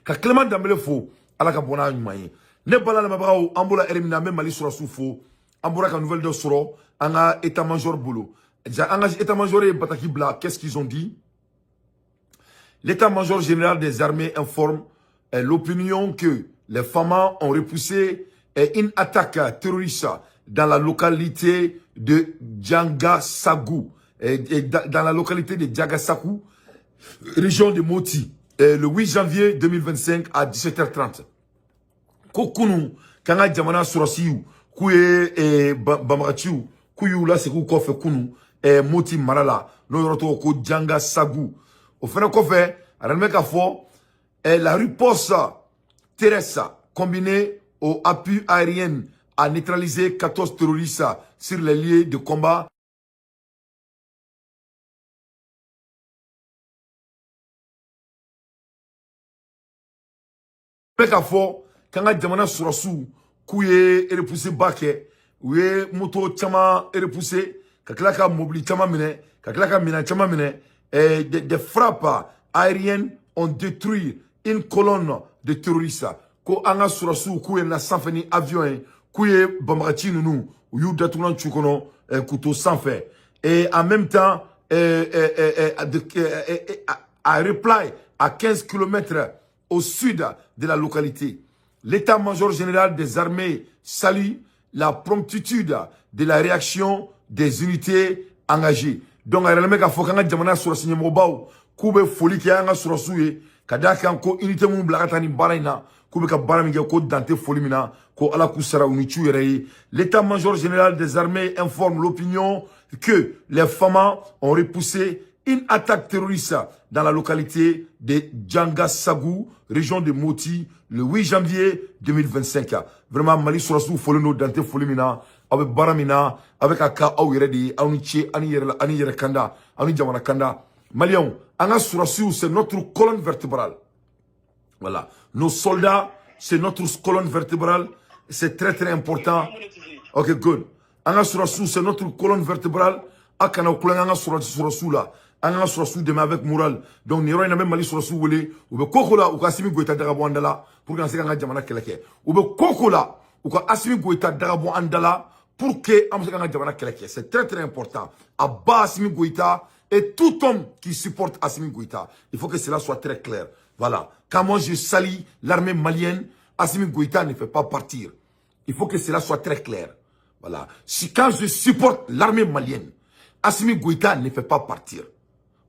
ka Clément Dembélé fo ala ka bona ɲuman ye ne bala lamɛbagaw an bɔra heure min na an bɛ Mali sɔrɔsiw fo an bɔra ka nouvelle dɔ sɔrɔ an ka état major bolo an ka état major ye bataki bila qu'est-ce qu'ils ont dit. L'état major général des armées informe l'opinion que les FAMA ont repoussé une attaque terroriste dans la localité de Djangassagou, dans la localité de Djangassagou, région de Moti, le 8 janvier 2025 à 17h30. Kokunu, kanga jamana surasiu, kuye bamarachiu, kuyu la sekou kofe kunu, Moti marala, no yoroto ko Djangassagou. Au fait, la riposte terrestre combinée au appui aérien a neutralisé 14 terroristes sur les lieux de combat. Quand jamana surasu kuye repoussé baké ouye moto chama repoussé kaklaka mobili chama mine kaklaka mina chama mine des frappes aériennes ont détruit une colonne de terroristes ko anga surasu kuye na sanfani avion kuye bamrati nunu uyu datunan chukono couteau sans fer et en même temps à reply à 15 km au sud de la localité. L'état-major général des armées salue la promptitude de la réaction des unités engagées. Donc, il y a des gens qui sont sur le kube foli ki anga surasuye kadaka ko unité mun blakata ni baraina kube ka baramige ko dante foli mina ko ala kusara unichu yere. L'état-major général des armées informe l'opinion que les FAMA ont repoussé une attaque terroriste dans la localité de Djangassagou, région de Moti, le 8 janvier 2025. Vraiment, Mali Sorasu Folino, Dante Folimina, avec Baramina, avec Aka Aouiredi, Aunichi, Aniyere Kanda, Anijamana Kanda. Malion, Anga Sorasu, c'est notre colonne vertébrale. Voilà. Nos soldats, c'est notre colonne vertébrale. C'est très très important. Ok, good. Anga Sorasu, c'est notre colonne vertébrale. Akana Anga Sorasu là. Anga Sorasu demain avec moral. Donc, Niro n'a même Mali Sorasu wole. Ou be Kokola, ou Kasimi Goïta Darabo Andala, pour qu'on s'en Jamana Keleke. Ou be Kokola, ou Kasimi Goïta Darabo Andala, pour que Amsaka Jamana Keleke. C'est très très important. Abba Assimi Goïta et tout homme qui supporte Assimi Goïta. Il faut que cela soit très clair. Voilà. Quand moi je salis l'armée malienne, Assimi Goïta ne fait pas partir. Il faut que cela soit très clair. Voilà. Si quand je supporte l'armée malienne, Assimi Goïta ne fait pas partir.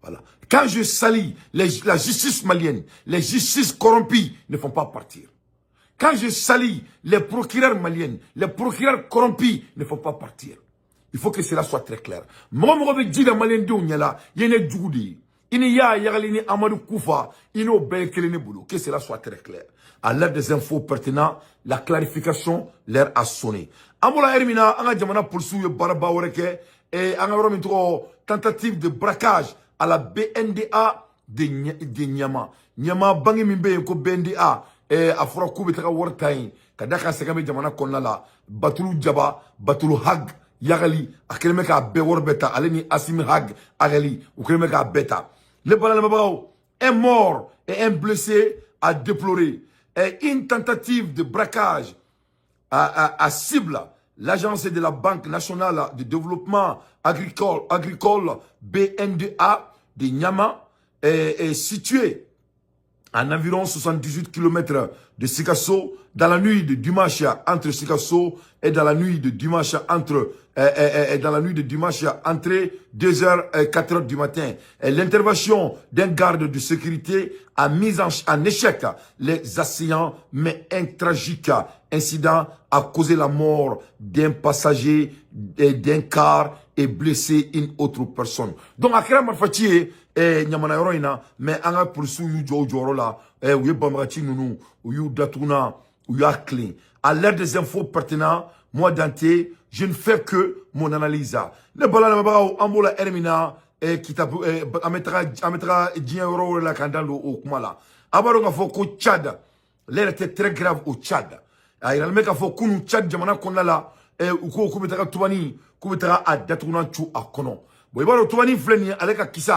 Voilà. Quand je salis la justice malienne, les justices corrompues ne font pas partir. Quand je salis les procureurs maliens, les procureurs corrompus ne font pas partir. Il faut que cela soit très clair. Moi, je dis à Malien Dounyala, il y a des Djoudi. Il y a Amadou Koufa, il y a boulot. Que cela soit très clair. À l'heure des infos pertinentes, la clarification leur a sonné. Amola Hermina, Anga Jamana poursuit Baraba Oreke et Anga tentative de braquage à la BNDA de Nyama. Nyama bangi mimbe ko BNDA afro kubetaka wartain kadaka segame jamana konnala batulu jaba batulu hag yagali akeleme ka be worbeta aleni asimi hag agali ukeleme ka beta. Le balal un mort et un blessé à déplorer et une tentative de braquage à cible. L'agence de la Banque nationale de développement agricole BNDA de Nyama est située à environ 78 km de Sikasso, dans la nuit de dimanche entre Sikasso et dans la nuit de dimanche entre 2h et 4h du matin. L'intervention d'un garde de sécurité a mis en échec les assaillants, mais un tragique incident a causé la mort d'un passager d'un car et blessé une autre personne. Donc, à Kera Marfati, Nyamana Yoroina, mais on a poursuivi Jorola, ou Bamrati Nounou, ou Datouna, ou Clean. À l'ère des infos pertinentes, moi, Dante, je ne fais que mon analyse. Le balal Ambola Hermina, qui t'a mettra 10 euros la candale au Kumala. Abaronga Foko Tchad, l'air était très grave au Tchad. Il y a le mec à Foko Tchad, Jamana Konala, ou Kubetaka Toubani, Kubetaka à Datouna Chou à Kono. Bon, il va le Toubani Fleni, avec Kissa.